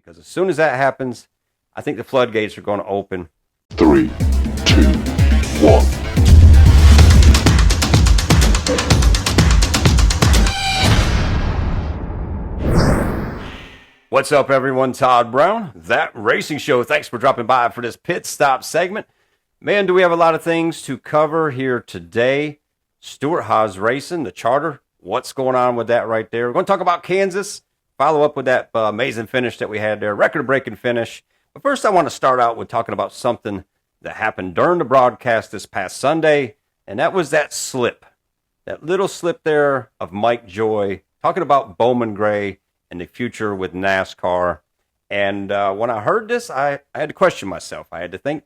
because as soon as that happens, I think the floodgates are going to open. 3, 2, 1. What's up, everyone? Todd Brown, That Racing Show. Thanks for dropping by for this pit stop segment. Man, do we have a lot of things to cover here today. Stewart Haas Racing, the Charter. What's going on with that right there? We're going to talk about Kansas, follow up with that amazing finish that we had there, record-breaking finish. But first, I want to start out with talking about something that happened during the broadcast this past Sunday, and that was that slip, that little slip there of Mike Joy, talking about Bowman Gray and the future with NASCAR. And when I heard this, I had to question myself. I had to think,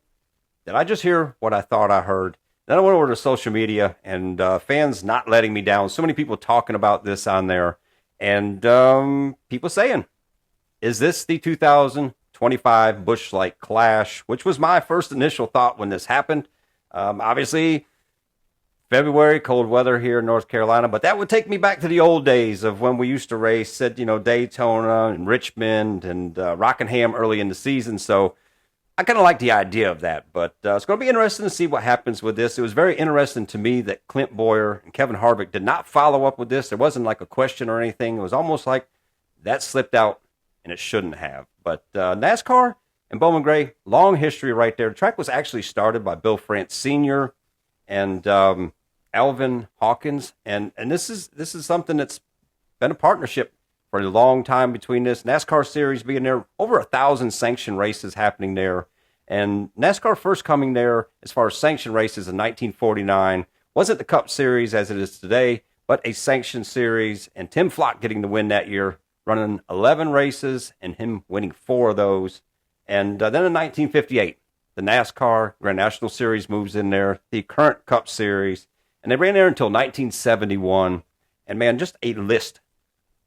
did I just hear what I thought I heard? Then I went over to social media, and fans not letting me down. So many people talking about this on there, and people saying, is this the 2025 Busch Light Clash? Which was my first initial thought when this happened. Obviously, February, cold weather here in North Carolina, but that would take me back to the old days of when we used to race at, Daytona and Richmond and Rockingham early in the season. So I kind of like the idea of that, but it's going to be interesting to see what happens with this. It was very interesting to me that Clint Boyer and Kevin Harvick did not follow up with this. There wasn't like a question or anything. It was almost like that slipped out and it shouldn't have. But NASCAR and Bowman Gray, long history right there. The track was actually started by Bill France Sr. and Alvin Hawkins, and this is something that's been a partnership for a long time between this NASCAR series being there, over 1,000 sanctioned races happening there, and NASCAR first coming there as far as sanctioned races in 1949 wasn't the Cup Series as it is today, but a sanctioned series, and Tim Flock getting the win that year, running 11 races and him winning 4 of those, and then in 1958, the NASCAR Grand National Series moves in there, the current Cup Series. And they ran there until 1971. And, man, just a list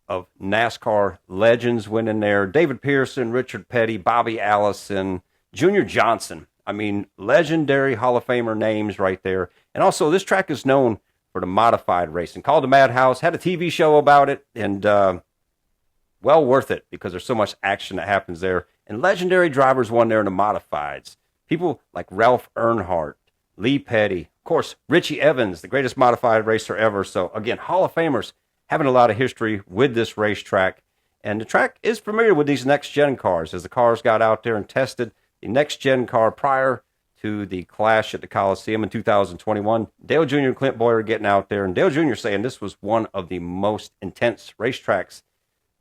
of NASCAR legends went in there. David Pearson, Richard Petty, Bobby Allison, Junior Johnson. I mean, legendary Hall of Famer names right there. And also, this track is known for the modified racing. Called the Madhouse, had a TV show about it, and well worth it because there's so much action that happens there. And legendary drivers won there in the modifieds. People like Ralph Earnhardt, Lee Petty, of course, Richie Evans, the greatest modified racer ever. So, again, Hall of Famers having a lot of history with this racetrack. And the track is familiar with these next-gen cars. As the cars got out there and tested the next-gen car prior to the clash at the Coliseum in 2021, Dale Jr. and Clint Boyer getting out there. And Dale Jr. saying this was one of the most intense racetracks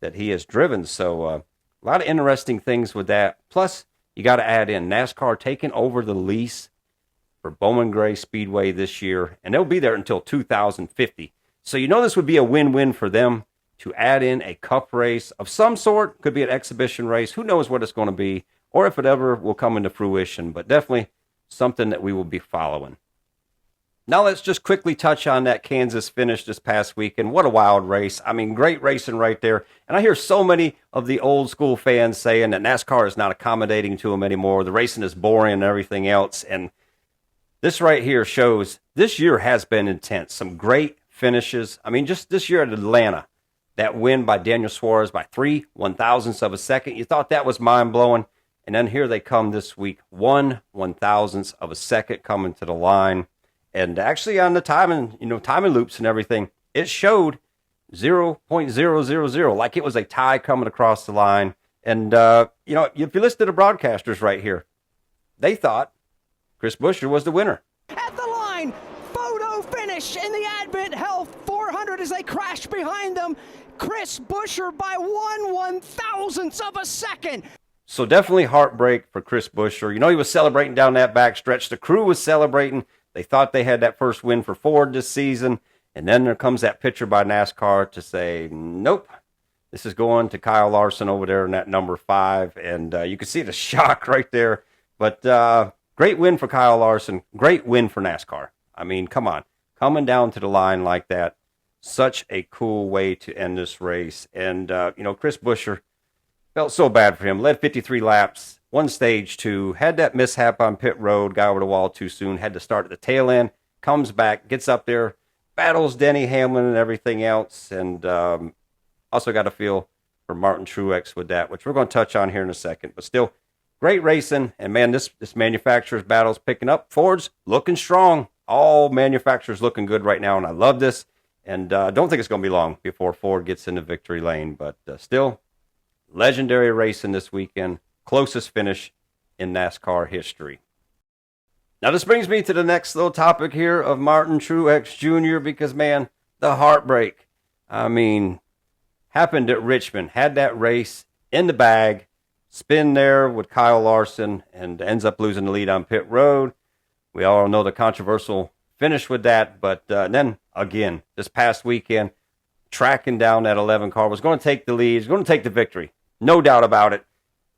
that he has driven. So, a lot of interesting things with that. Plus, you got to add in NASCAR taking over the lease for Bowman Gray Speedway this year, and they'll be there until 2050. So this would be a win-win for them to add in a cup race of some sort. Could be an exhibition race. Who knows what it's going to be, or if it ever will come into fruition, but definitely something that we will be following. Now let's just quickly touch on that Kansas finish this past weekend. What a wild race. I mean, great racing right there. And I hear so many of the old school fans saying that NASCAR is not accommodating to them anymore. The racing is boring and everything else, and this right here shows this year has been intense. Some great finishes. I mean, just this year at Atlanta, that win by Daniel Suarez by 3 1,000ths of a second. You thought that was mind-blowing. And then here they come this week, 1 1,000th of a second coming to the line. And actually on the timing, timing loops and everything, it showed 0.000, like it was a tie coming across the line. And, if you listen to the broadcasters right here, they thought Chris Buescher was the winner. At the line, photo finish in the Advent Health 400 as they crash behind them. Chris Buescher by 1 1,000th of a second. So definitely heartbreak for Chris Buescher. He was celebrating down that back stretch. The crew was celebrating. They thought they had that first win for Ford this season. And then there comes that picture by NASCAR to say, nope, this is going to Kyle Larson over there in that number 5. And you can see the shock right there. But great win for Kyle Larson. Great win for NASCAR. I mean, come on. Coming down to the line like that. Such a cool way to end this race. And, Chris Buescher, felt so bad for him. Led 53 laps, won stage 2, had that mishap on pit road, got over the wall too soon, had to start at the tail end, comes back, gets up there, battles Denny Hamlin and everything else. And also got to feel for Martin Truex with that, which we're going to touch on here in a second. But still, great racing. And, man, this manufacturer's battle is picking up. Ford's looking strong. All manufacturers looking good right now, and I love this. And I don't think it's going to be long before Ford gets into victory lane. But still, legendary racing this weekend. Closest finish in NASCAR history. Now, this brings me to the next little topic here of Martin Truex Jr. because, man, the heartbreak. I mean, happened at Richmond. Had that race in the bag. Spin there with Kyle Larson and ends up losing the lead on pit road. We all know the controversial finish with that. But then, again, this past weekend, tracking down that 11 car, was going to take the lead, was going to take the victory. No doubt about it.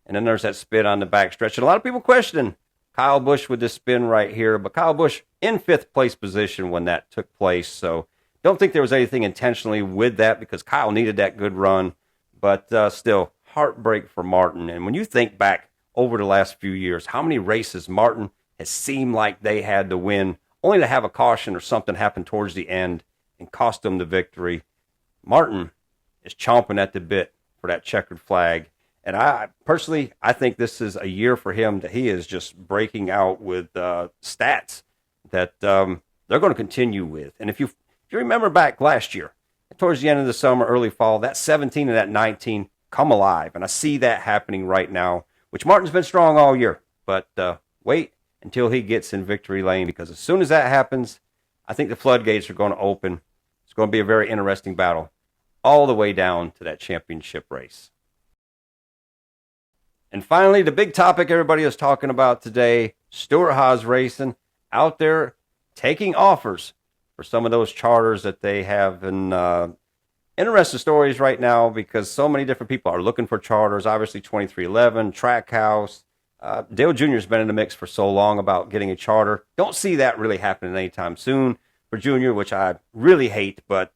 And then there's that spin on the backstretch. And a lot of people questioning Kyle Busch with this spin right here. But Kyle Busch in 5th place position when that took place. So don't think there was anything intentionally with that because Kyle needed that good run. But still, heartbreak for Martin. And when you think back over the last few years, how many races Martin has seemed like they had to win, only to have a caution or something happen towards the end and cost them the victory. Martin is chomping at the bit for that checkered flag. And I personally think this is a year for him that he is just breaking out with stats that they're going to continue with. And if you remember back last year, towards the end of the summer, early fall, that 17 and that 19 come alive. And I see that happening right now, which Martin's been strong all year. But wait until he gets in victory lane, because as soon as that happens, I think the floodgates are going to open. It's going to be a very interesting battle all the way down to that championship race. And finally, the big topic everybody is talking about today, Stewart Haas Racing out there taking offers for some of those charters that they have. And interesting stories right now because so many different people are looking for charters. Obviously, 2311, Trackhouse. Dale Jr. has been in the mix for so long about getting a charter. Don't see that really happening anytime soon for Jr., which I really hate. But,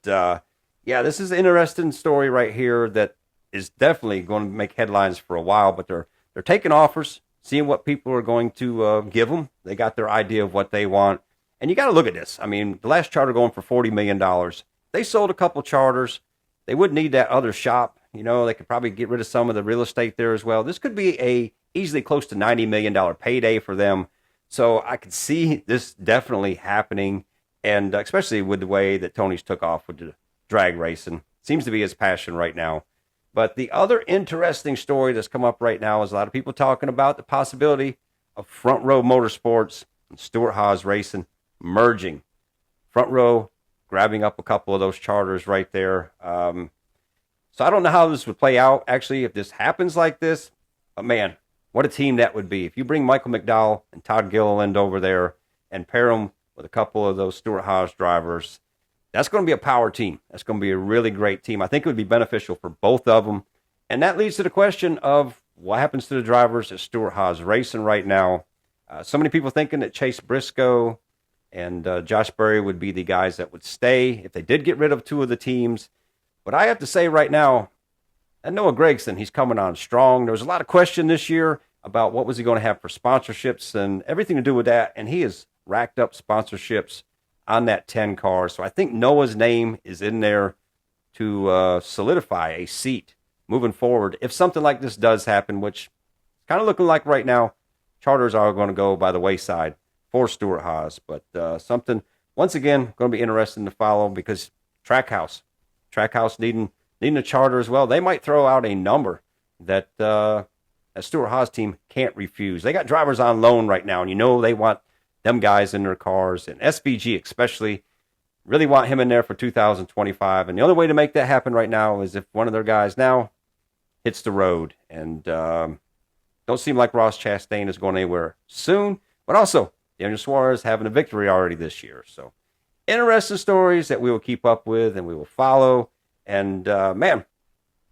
yeah, this is an interesting story right here that is definitely going to make headlines for a while, but they're taking offers, seeing what people are going to give them. They got their idea of what they want. And you got to look at this. I mean, the last charter going for $40 million. They sold a couple charters. They wouldn't need that other shop. You know, they could probably get rid of some of the real estate there as well. This could be a easily close to $90 million payday for them. So I could see this definitely happening, and especially with the way that Tony's took off with the drag racing. Seems to be his passion right now. But the other interesting story that's come up right now is a lot of people talking about the possibility of Front Row Motorsports and Stewart Haas Racing merging. Front Row grabbing up a couple of those charters right there. So I don't know how this would play out, actually, if this happens like this. But, man, what a team that would be. If you bring Michael McDowell and Todd Gilliland over there and pair them with a couple of those Stewart Haas drivers, that's going to be a power team. That's going to be a really great team. I think it would be beneficial for both of them. And that leads to the question of what happens to the drivers at Stewart Haas Racing right now. So many people thinking that Chase Briscoe and Josh Berry would be the guys that would stay if they did get rid of two of the teams. But I have to say right now, and Noah Gragson, he's coming on strong. There was a lot of question this year about what was he going to have for sponsorships and everything to do with that. And he has racked up sponsorships on that 10 car. So I think Noah's name is in there to solidify a seat moving forward. If something like this does happen, which is kind of looking like right now, charters are going to go by the wayside for Stewart Haas. But something, once again, going to be interesting to follow because Trackhouse needing a charter as well. They might throw out a number that a Stewart Haas team can't refuse. They got drivers on loan right now, and you know they want them guys in their cars, and SVG especially really want him in there for 2025. And the only way to make that happen right now is if one of their guys now hits the road. And don't seem like Ross Chastain is going anywhere soon. But also, Daniel Suarez having a victory already this year. So interesting stories that we will keep up with and we will follow. And, man,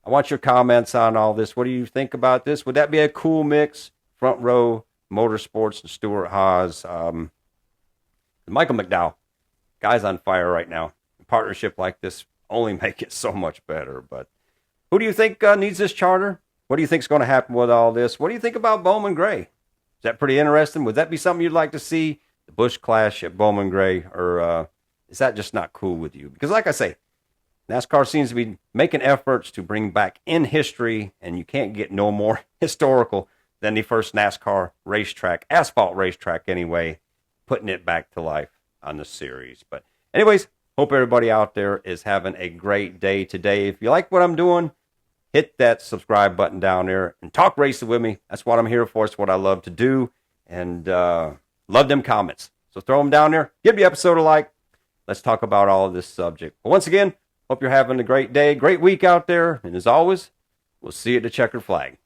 I want your comments on all this. What do you think about this? Would that be a cool mix? Front Row Motorsports and Stewart Haas. Michael McDowell, guy's on fire right now. A partnership like this only make it so much better. But who do you think needs this charter? What do you think is going to happen with all this? What do you think about Bowman Gray? Is that pretty interesting? Would that be something you'd like to see? The Busch clash at Bowman Gray? Or is that just not cool with you? Because like I say, NASCAR seems to be making efforts to bring back in history, and you can't get no more historical than the first NASCAR racetrack, asphalt racetrack anyway, putting it back to life on the series. But anyways, hope everybody out there is having a great day today. If you like what I'm doing, hit that subscribe button down there and talk racing with me. That's what I'm here for. It's what I love to do, and love them comments. So throw them down there. Give the episode a like. Let's talk about all of this subject. But once again, hope you're having a great day, great week out there. And as always, we'll see you at the checkered flag.